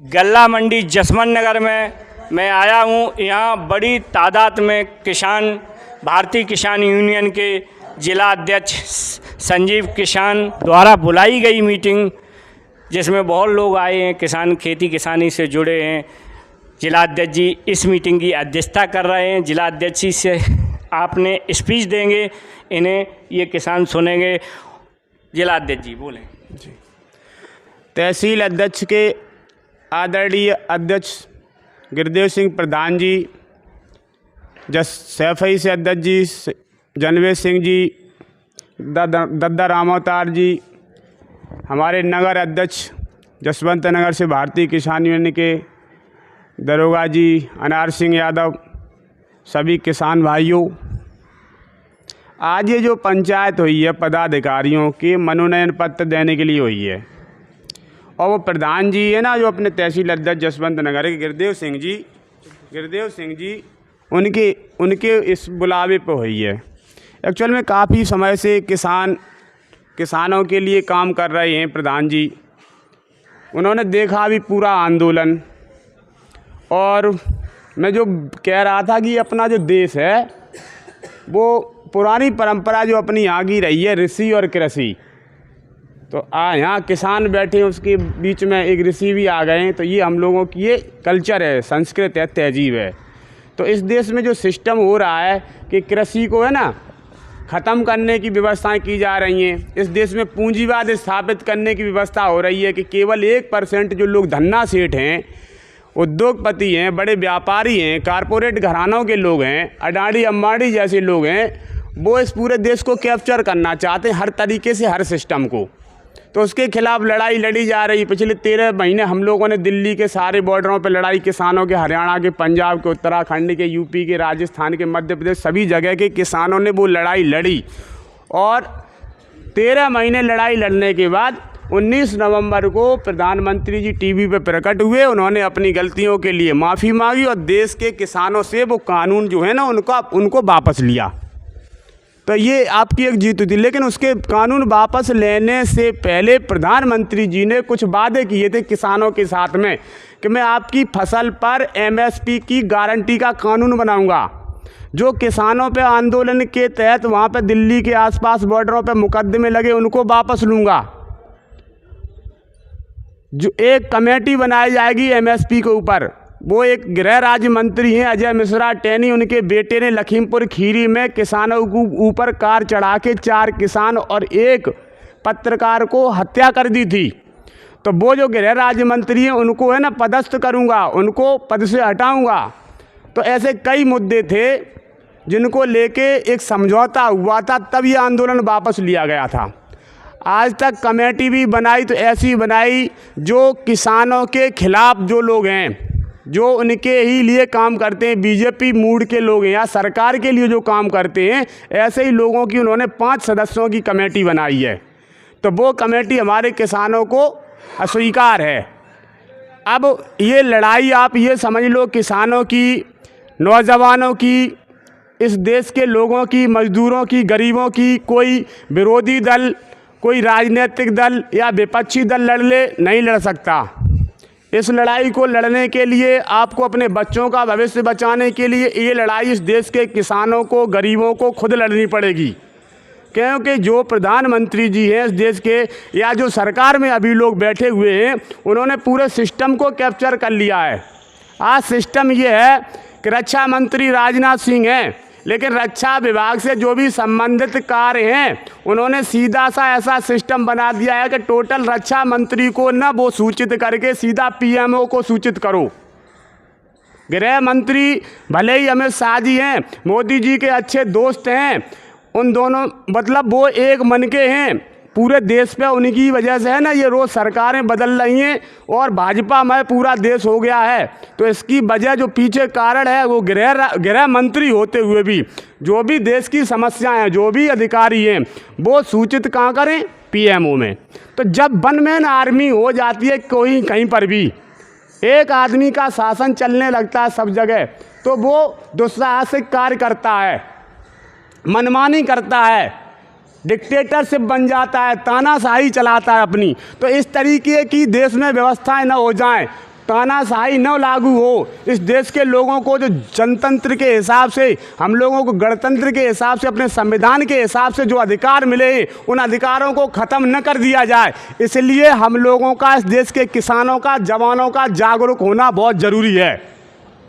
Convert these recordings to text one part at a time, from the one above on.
गल्ला मंडी जसवंत नगर में मैं आया हूँ। यहाँ बड़ी तादाद में किसान भारतीय किसान यूनियन के जिला अध्यक्ष संजीव किसान द्वारा बुलाई गई मीटिंग, जिसमें बहुत लोग आए हैं, किसान खेती किसानी से जुड़े हैं। जिला अध्यक्ष जी इस मीटिंग की अध्यक्षता कर रहे हैं। जिला अध्यक्ष जी से आपने स्पीच देंगे, इन्हें ये किसान सुनेंगे। जिला अध्यक्ष जी बोलें। जी, तहसील अध्यक्ष के आदरणीय अध्यक्ष गुरदेव सिंह प्रधान जी, सैफई से अध्यक्ष जी जनवेद सिंह जी, दद्दा रामोतार जी, हमारे नगर अध्यक्ष जसवंत नगर से भारतीय किसान यूनियन के दरोगा जी अनार सिंह यादव, सभी किसान भाइयों, आज ये जो पंचायत हुई है पदाधिकारियों के मनोनयन पत्र देने के लिए हुई है, और वो प्रधान जी है ना जो अपने तहसील अध्यक्ष जसवंत नगर के गुरदेव सिंह जी उनके इस बुलावे पर हुई है। एक्चुअल में काफ़ी समय से किसानों के लिए काम कर रहे हैं प्रधान जी। उन्होंने देखा भी पूरा आंदोलन, और मैं जो कह रहा था कि अपना जो देश है वो पुरानी परंपरा जो अपनी यहाँ की रही है ऋषि और कृषि, तो यहाँ किसान बैठे हैं, उसके बीच में एक ऋषि भी आ गए हैं। तो ये हम लोगों की ये कल्चर है, संस्कृत है, तहजीब है। तो इस देश में जो सिस्टम हो रहा है कि कृषि को है ना ख़त्म करने की व्यवस्थाएं की जा रही हैं। इस देश में पूंजीवाद स्थापित करने की व्यवस्था हो रही है कि केवल 1% जो लोग धन्ना सेठ हैं, उद्योगपति हैं, बड़े व्यापारी हैं, कारपोरेट घरानों के लोग हैं, अडानी अंबानी जैसे लोग हैं, वो इस पूरे देश को कैप्चर करना चाहते हैं हर तरीके से, हर सिस्टम को। तो उसके खिलाफ लड़ाई लड़ी जा रही। पिछले 13 महीने हम लोगों ने दिल्ली के सारे बॉर्डरों पर लड़ाई, किसानों के, हरियाणा के, पंजाब के, उत्तराखंड के, यूपी के, राजस्थान के, मध्य प्रदेश, सभी जगह के किसानों ने वो लड़ाई लड़ी। और 13 महीने लड़ाई लड़ने के बाद 19 नवंबर को प्रधानमंत्री जी टीवी पे प्रकट हुए। उन्होंने अपनी गलतियों के लिए माफ़ी मांगी और देश के किसानों से वो कानून जो है ना उनको वापस लिया। तो ये आपकी एक जीत थी। लेकिन उसके कानून वापस लेने से पहले प्रधानमंत्री जी ने कुछ वादे किए थे किसानों के साथ में कि मैं आपकी फसल पर MSP की गारंटी का कानून बनाऊंगा। जो किसानों पे आंदोलन के तहत वहाँ पे दिल्ली के आसपास बॉर्डरों पे मुकदमे लगे, उनको वापस लूँगा। जो एक कमेटी बनाई जाएगी MSP के ऊपर, वो एक गृह राज्य मंत्री हैं अजय मिश्रा टेनी, उनके बेटे ने लखीमपुर खीरी में किसानों के ऊपर कार चढ़ा के 4 किसान और 1 पत्रकार को हत्या कर दी थी। तो वो जो गृह राज्य मंत्री हैं उनको है ना पदस्थ करूंगा, उनको पद से हटाऊंगा। तो ऐसे कई मुद्दे थे जिनको लेके एक समझौता हुआ था, तब ये आंदोलन वापस लिया गया था। आज तक कमेटी भी बनाई तो ऐसी बनाई जो किसानों के खिलाफ जो लोग हैं, जो उनके ही लिए काम करते हैं, बीजेपी मूड के लोग हैं या सरकार के लिए जो काम करते हैं, ऐसे ही लोगों की उन्होंने 5 सदस्यों की कमेटी बनाई है। तो वो कमेटी हमारे किसानों को अस्वीकार है। अब ये लड़ाई आप ये समझ लो, किसानों की, नौजवानों की, इस देश के लोगों की, मजदूरों की, गरीबों की, कोई विरोधी दल, कोई राजनीतिक दल या विपक्षी दल लड़ ले, नहीं लड़ सकता। इस लड़ाई को लड़ने के लिए आपको अपने बच्चों का भविष्य बचाने के लिए ये लड़ाई इस देश के किसानों को, गरीबों को खुद लड़नी पड़ेगी। क्योंकि जो प्रधानमंत्री जी हैं इस देश के, या जो सरकार में अभी लोग बैठे हुए हैं, उन्होंने पूरे सिस्टम को कैप्चर कर लिया है। आज सिस्टम ये है कि रक्षा मंत्री राजनाथ सिंह हैं, लेकिन रक्षा विभाग से जो भी संबंधित कार्य हैं उन्होंने सीधा सा ऐसा सिस्टम बना दिया है कि टोटल रक्षा मंत्री को ना वो सूचित करके सीधा PMO को सूचित करो। गृह मंत्री भले ही अमित शाह जी हैं, मोदी जी के अच्छे दोस्त हैं, उन दोनों मतलब वो एक मन के हैं पूरे देश पे। उनकी वजह से है ना ये रोज़ सरकारें बदल रही हैं और भाजपा में पूरा देश हो गया है। तो इसकी वजह जो पीछे कारण है वो गृह मंत्री होते हुए भी जो भी देश की समस्याएं हैं, जो भी अधिकारी हैं, वो सूचित कहाँ करें? PMO में। तो जब वन मैन आर्मी हो जाती है कोई कहीं पर भी, एक आदमी का शासन चलने लगता है सब जगह, तो वो दुस्साहसिक कार्य करता है, मनमानी करता है, डिक्टेटरशिप बन जाता है, तानाशाही चलाता है अपनी। तो इस तरीके की देश में व्यवस्थाएं न हो जाएं, तानाशाही न लागू हो, इस देश के लोगों को जो जनतंत्र के हिसाब से, हम लोगों को गणतंत्र के हिसाब से, अपने संविधान के हिसाब से जो अधिकार मिले हैं, उन अधिकारों को ख़त्म न कर दिया जाए। इसलिए हम लोगों का, इस देश के किसानों का, जवानों का जागरूक होना बहुत ज़रूरी है।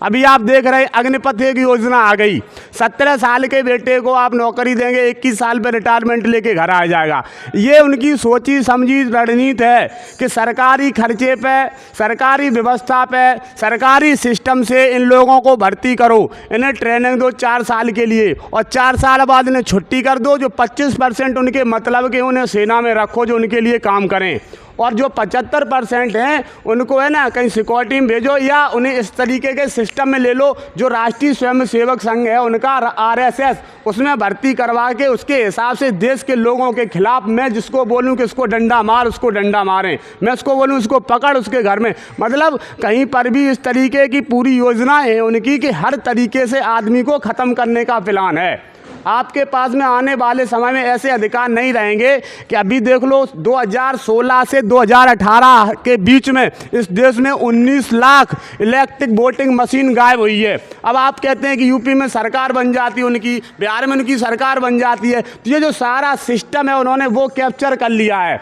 अभी आप देख रहे हैं अग्निपथ एक योजना आ गई, 17 साल के बेटे को आप नौकरी देंगे, 21 साल पे रिटायरमेंट लेके घर आ जाएगा। ये उनकी सोची समझी रणनीति है कि सरकारी खर्चे पे, सरकारी व्यवस्था पे, सरकारी सिस्टम से इन लोगों को भर्ती करो, इन्हें ट्रेनिंग दो 4 साल के लिए, और 4 साल बाद इन्हें छुट्टी कर दो। जो 25% उनके मतलब के उन्हें सेना में रखो जो उनके लिए काम करें, और जो 75% हैं उनको है ना कहीं सिक्योरिटी में भेजो, या उन्हें इस तरीके के सिस्टम में ले लो जो राष्ट्रीय स्वयंसेवक संघ है उनका, RSS, उसमें भर्ती करवा के उसके हिसाब से देश के लोगों के खिलाफ मैं जिसको बोलूं कि उसको डंडा मार, उसको डंडा मारें, मैं उसको बोलूं उसको पकड़, उसके घर में, मतलब कहीं पर भी इस तरीके की पूरी योजना है उनकी कि हर तरीके से आदमी को ख़त्म करने का प्लान है। आपके पास में आने वाले समय में ऐसे अधिकार नहीं रहेंगे कि अभी देख लो 2016 से 2018 के बीच में इस देश में 19 लाख इलेक्ट्रिक वोटिंग मशीन गायब हुई है। अब आप कहते हैं कि यूपी में सरकार बन जाती है उनकी, बिहार में उनकी सरकार बन जाती है, तो ये जो सारा सिस्टम है उन्होंने वो कैप्चर कर लिया है।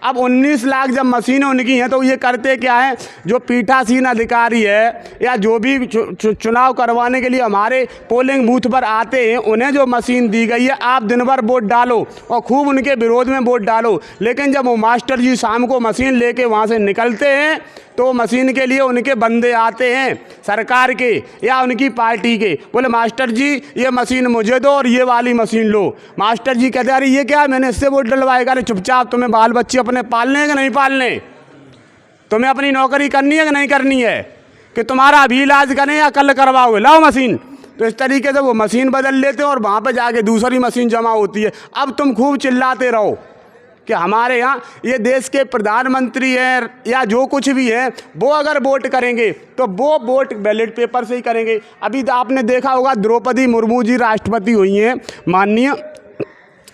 अब 19 लाख जब मशीनें उनकी हैं तो ये करते क्या है, जो पीठासीन अधिकारी है या जो भी चुनाव करवाने के लिए हमारे पोलिंग बूथ पर आते हैं, उन्हें जो मशीन दी गई है, आप दिन भर वोट डालो और खूब उनके विरोध में वोट डालो, लेकिन जब वो मास्टर जी शाम को मशीन लेके वहाँ से निकलते हैं तो मशीन के लिए उनके बंदे आते हैं सरकार के या उनकी पार्टी के, बोले मास्टर जी ये मशीन मुझे दो और ये वाली मशीन लो। मास्टर जी कहते अरे ये क्या, मैंने इससे वोट डलवाएगा। अरे चुपचाप, तुम्हें बाल बच्चे अपने पालने हैं कि नहीं पालने, तुम्हें अपनी नौकरी करनी है कि नहीं करनी है, कि तुम्हारा अभी इलाज करें या कल करवाओगे, लाओ मशीन। तो इस तरीके से वो मशीन बदल लेते हैं और वहाँ पर जाके दूसरी मशीन जमा होती है। अब तुम खूब चिल्लाते रहो कि हमारे यहाँ ये देश के प्रधानमंत्री हैं या जो कुछ भी है, वो अगर वोट करेंगे तो वो वोट बैलेट पेपर से ही करेंगे। अभी तो आपने देखा होगा द्रौपदी मुर्मू जी राष्ट्रपति हुई हैं, माननीय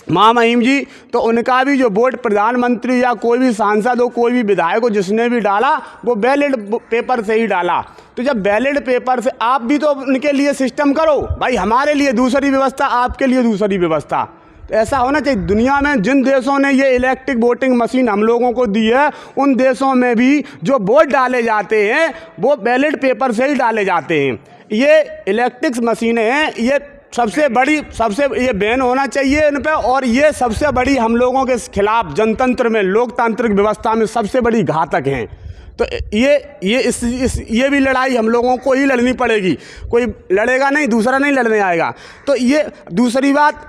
महामहिम जी, तो उनका भी जो वोट प्रधानमंत्री या कोई भी सांसद हो, कोई भी विधायक हो, जिसने भी डाला वो बैलेट पेपर से ही डाला। तो जब बैलेट पेपर से, आप भी तो उनके लिए सिस्टम करो भाई, हमारे लिए दूसरी व्यवस्था, आपके लिए दूसरी व्यवस्था। तो ऐसा होना चाहिए। दुनिया में जिन देशों ने ये इलेक्ट्रिक वोटिंग मशीन हम लोगों को दी है, उन देशों में भी जो वोट डाले जाते हैं वो बैलेट पेपर से ही डाले जाते हैं। ये इलेक्ट्रिक मशीनें हैं, ये सबसे बड़ी, ये बैन होना चाहिए इन पे, और ये सबसे बड़ी हम लोगों के खिलाफ जनतंत्र में, लोकतांत्रिक व्यवस्था में सबसे बड़ी घातक हैं। तो ये भी लड़ाई हम लोगों को ही लड़नी पड़ेगी, कोई लड़ेगा नहीं, दूसरा नहीं लड़ने आएगा। तो ये दूसरी बात,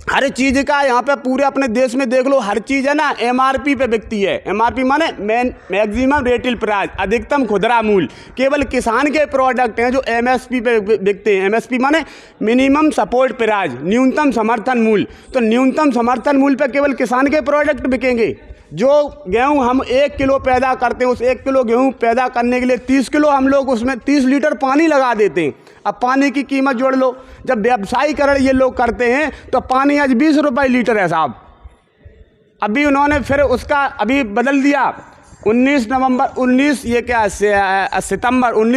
हर चीज़ का यहाँ पे पूरे अपने देश में देख लो, हर चीज़ है ना MRP पे बिकती है। MRP माने मैक्सिमम रिटेल प्राइस, अधिकतम खुदरा मूल्य। केवल किसान के प्रोडक्ट हैं जो MSP पे बिकते हैं। MSP माने मिनिमम सपोर्ट प्राइस, न्यूनतम समर्थन मूल्य। तो न्यूनतम समर्थन मूल्य पे केवल किसान के प्रोडक्ट बिकेंगे। जो गेहूँ हम 1 किलो पैदा करते हैं, उस 1 किलो गेहूँ पैदा करने के लिए 30 किलो हम लोग उसमें 30 लीटर पानी लगा देते हैं। अब पानी की कीमत जोड़ लो, जब व्यवसायीकरण ये लोग करते हैं तो पानी आज 20 रुपये लीटर है साहब। अभी उन्होंने फिर उसका अभी बदल दिया, 19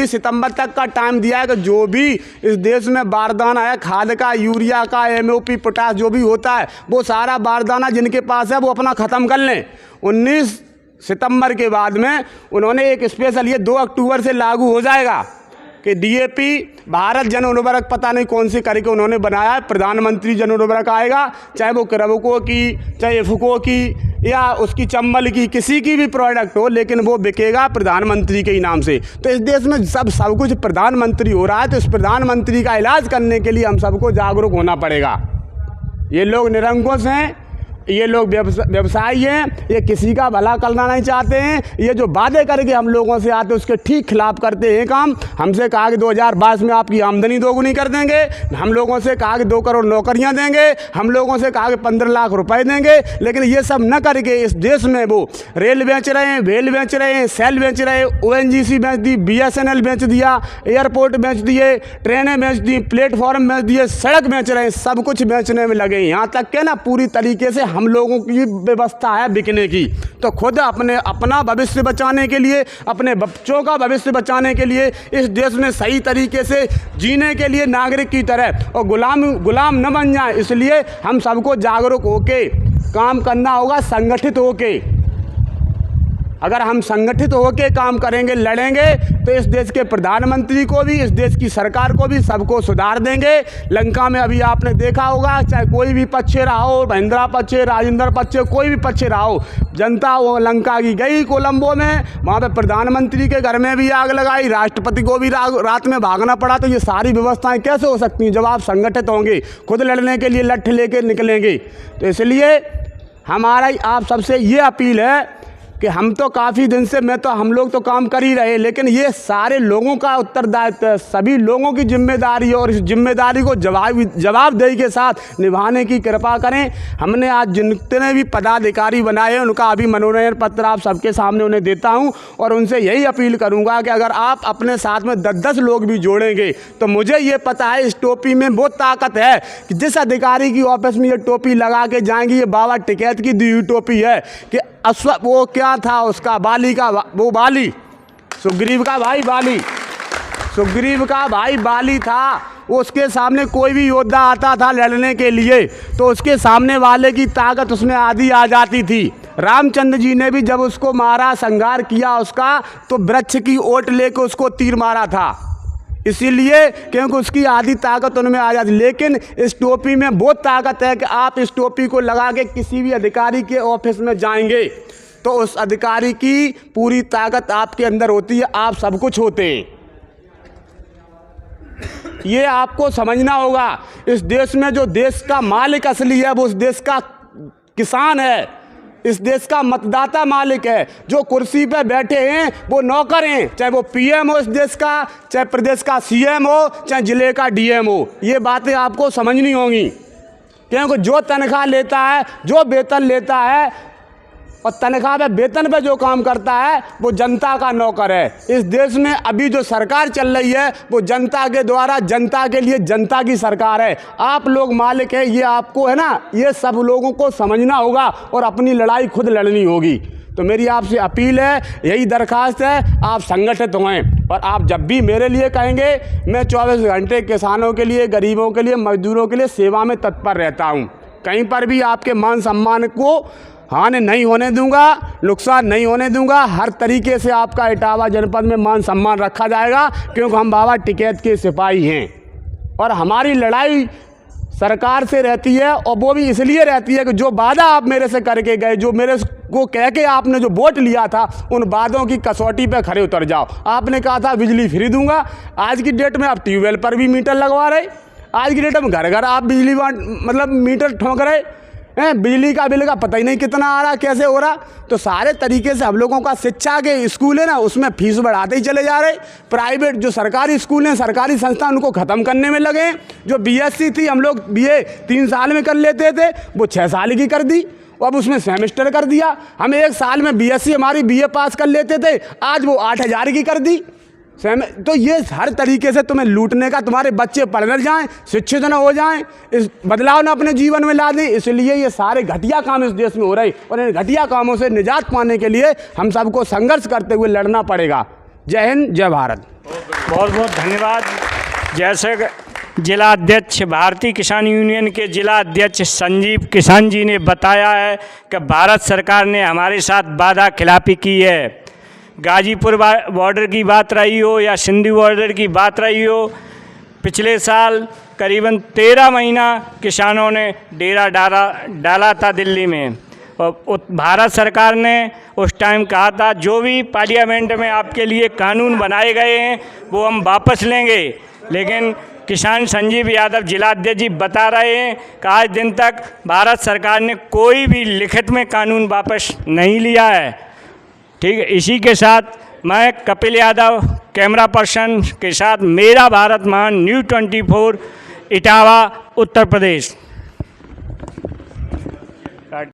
सितंबर तक का टाइम दिया है कि जो भी इस देश में बारदाना है, खाद का, यूरिया का, MOP, पोटास जो भी होता है, वो सारा बारदाना जिनके पास है वो अपना ख़त्म कर लें। 19 सितंबर के बाद में उन्होंने एक स्पेशल, ये 2 अक्टूबर से लागू हो जाएगा कि DAP भारत जन उर्वरक, पता नहीं कौन सी करके उन्होंने बनाया है, प्रधानमंत्री जन उर्वरक आएगा, चाहे वो क्रबको की, चाहे इफको की या उसकी चंबल की, किसी की भी प्रोडक्ट हो, लेकिन वो बिकेगा प्रधानमंत्री के ही नाम से। तो इस देश में सब कुछ प्रधानमंत्री हो रहा है, तो इस प्रधानमंत्री का इलाज करने के लिए हम सबको जागरूक होना पड़ेगा। ये लोग निरंकुश हैं, ये लोग व्यवसायी हैं, ये किसी का भला करना नहीं चाहते हैं। ये जो वादे करके हम लोगों से आते हैं उसके ठीक खिलाफ करते हैं काम। हमसे कहा कि 2022 में आपकी आमदनी दोगुनी कर देंगे, हम लोगों से कहा कि 2 करोड़ नौकरियां देंगे, हम लोगों से कहा कि 15 लाख रुपए देंगे, लेकिन ये सब न करके इस देश में वो रेल बेच रहे हैं, वेल बेच रहे हैं, सेल बेच रहे हैं, ONGC बेच दी, BSNL बेच दिया, एयरपोर्ट बेच दिए, ट्रेनें बेच दी, प्लेटफॉर्म बेच दिए, सड़क बेच रहे हैं, सब कुछ बेचने में लगे। यहाँ तक के ना पूरी तरीके से हम लोगों की व्यवस्था है बिकने की। तो खुद अपना भविष्य बचाने के लिए, अपने बच्चों का भविष्य बचाने के लिए, इस देश में सही तरीके से जीने के लिए नागरिक की तरह और गुलाम न बन जाए, इसलिए हम सबको जागरूक होके काम करना होगा, संगठित होके। अगर हम संगठित होकर काम करेंगे, लड़ेंगे, तो इस देश के प्रधानमंत्री को भी, इस देश की सरकार को भी, सबको सुधार देंगे। लंका में अभी आपने देखा होगा, चाहे कोई भी पक्ष रहा हो, महिंद्रा पक्ष, राजेंद्र पक्ष, कोई भी पक्ष रहा हो, जनता वो लंका की गई कोलंबो में, वहाँ पे प्रधानमंत्री के घर में भी आग लगाई, राष्ट्रपति को भी रात में भागना पड़ा। तो ये सारी व्यवस्थाएं कैसे हो सकती हैं जब आप संगठित होंगे, खुद लड़ने के लिए लठ लेके निकलेंगे। तो इसलिए हमारा आप सबसे ये अपील है कि हम तो काफ़ी दिन से हम लोग तो काम कर ही रहे, लेकिन ये सारे लोगों का उत्तरदायित्व है, सभी लोगों की जिम्मेदारी है, और इस जिम्मेदारी को जवाबदेही के साथ निभाने की कृपा करें। हमने आज जितने भी पदाधिकारी बनाए हैं उनका अभी मनोनयन पत्र आप सबके सामने उन्हें देता हूं, और उनसे यही अपील करूंगा कि अगर आप अपने साथ में 10-10 लोग भी जोड़ेंगे तो मुझे ये पता है इस टोपी में वो ताकत है कि जिस अधिकारी की ऑफिस में ये टोपी लगा के जाएंगी, ये बाबा टिकैत की दी हुई टोपी है कि वो क्या था उसका बाली का वो बाली, सुग्रीव का भाई बाली, सुग्रीव का भाई बाली था। उसके सामने कोई भी योद्धा आता था लड़ने के लिए तो उसके सामने वाले की ताकत उसमें आधी आ जाती थी। रामचंद्र जी ने भी जब उसको मारा, संहार किया उसका, तो वृक्ष की ओट लेकर उसको तीर मारा था, इसीलिए क्योंकि उसकी आधी ताकत उनमें आ जाती। लेकिन इस टोपी में वो ताकत है कि आप इस टोपी को लगा के किसी भी अधिकारी के ऑफिस में जाएंगे तो उस अधिकारी की पूरी ताकत आपके अंदर होती है, आप सब कुछ होते हैं। ये आपको समझना होगा। इस देश में जो देश का मालिक असली है वो उस देश का किसान है, इस देश का मतदाता मालिक है। जो कुर्सी पे बैठे हैं वो नौकर हैं, चाहे वो पीएम हो इस देश का, चाहे प्रदेश का सीएम हो, चाहे जिले का डीएम हो। ये बातें आपको समझनी होंगी, क्योंकि जो तनख्वाह लेता है, जो वेतन लेता है और तनख्वाह पे वेतन पे जो काम करता है वो जनता का नौकर है। इस देश में अभी जो सरकार चल रही है वो जनता के द्वारा, जनता के लिए, जनता की सरकार है। आप लोग मालिक है, ये आपको है ना, ये सब लोगों को समझना होगा और अपनी लड़ाई खुद लड़नी होगी। तो मेरी आपसे अपील है, यही दरख्वास्त है, आप संगठित हों। और आप जब भी मेरे लिए कहेंगे, मैं 24 घंटे किसानों के लिए, गरीबों के लिए, मजदूरों के लिए सेवा में तत्पर रहता हूँ। कहीं पर भी आपके मान सम्मान को हानि नहीं होने दूंगा, नुकसान नहीं होने दूंगा। हर तरीके से आपका इटावा जनपद में मान सम्मान रखा जाएगा, क्योंकि हम बाबा टिकैत के सिपाही हैं और हमारी लड़ाई सरकार से रहती है। और वो भी इसलिए रहती है कि जो वादा आप मेरे से करके गए, जो मेरे को कह के आपने जो वोट लिया था, उन वादों की कसौटी पे खड़े उतर जाओ। आपने कहा था बिजली फ्री दूंगा, आज की डेट में आप ट्यूबवेल पर भी मीटर लगवा रहे, आज की डेट में घर घर आप बिजली मतलब मीटर ठोंक रहे हैं, बिजली का बिल का पता ही नहीं कितना आ रहा, कैसे हो रहा। तो सारे तरीके से हम लोगों का शिक्षा के स्कूल है ना, उसमें फीस बढ़ाते ही चले जा रहे। प्राइवेट जो सरकारी स्कूल हैं, सरकारी संस्थान, उनको ख़त्म करने में लगे। जो बीएससी थी, हम लोग बीए 3 साल में कर लेते थे, वो 6 साल की कर दी। अब उसमें सेमेस्टर कर दिया। हम 1 साल में बीएससी हमारी बीए पास कर लेते थे, आज वो 8,000 की कर दी। तो ये हर तरीके से तुम्हें लूटने का, तुम्हारे बच्चे पढ़ न जाएं, शिक्षित न हो जाएं, इस बदलाव न अपने जीवन में ला दें, इसलिए ये सारे घटिया काम इस देश में हो रहे। और इन घटिया कामों से निजात पाने के लिए हम सबको संघर्ष करते हुए लड़ना पड़ेगा। जय हिंद, जय भारत। बहुत बहुत धन्यवाद। जैसे जिला अध्यक्ष भारतीय किसान यूनियन के जिला अध्यक्ष संजीव किसान जी ने बताया है कि भारत सरकार ने हमारे साथ वादा खिलाफी की है। गाजीपुर बॉर्डर की बात रही हो या सिंधु बॉर्डर की बात रही हो, पिछले साल करीबन 13 महीना किसानों ने डेरा डाला था दिल्ली में। और भारत सरकार ने उस टाइम कहा था जो भी पार्लियामेंट में आपके लिए कानून बनाए गए हैं वो हम वापस लेंगे। लेकिन किसान संजीव यादव जिला अध्यक्ष जी बता रहे हैं कि आज दिन तक भारत सरकार ने कोई भी लिखित में कानून वापस नहीं लिया है। ठीक है, इसी के साथ मैं कपिल यादव कैमरा पर्सन के साथ मेरा भारत महान न्यूज़ 24 इटावा उत्तर प्रदेश।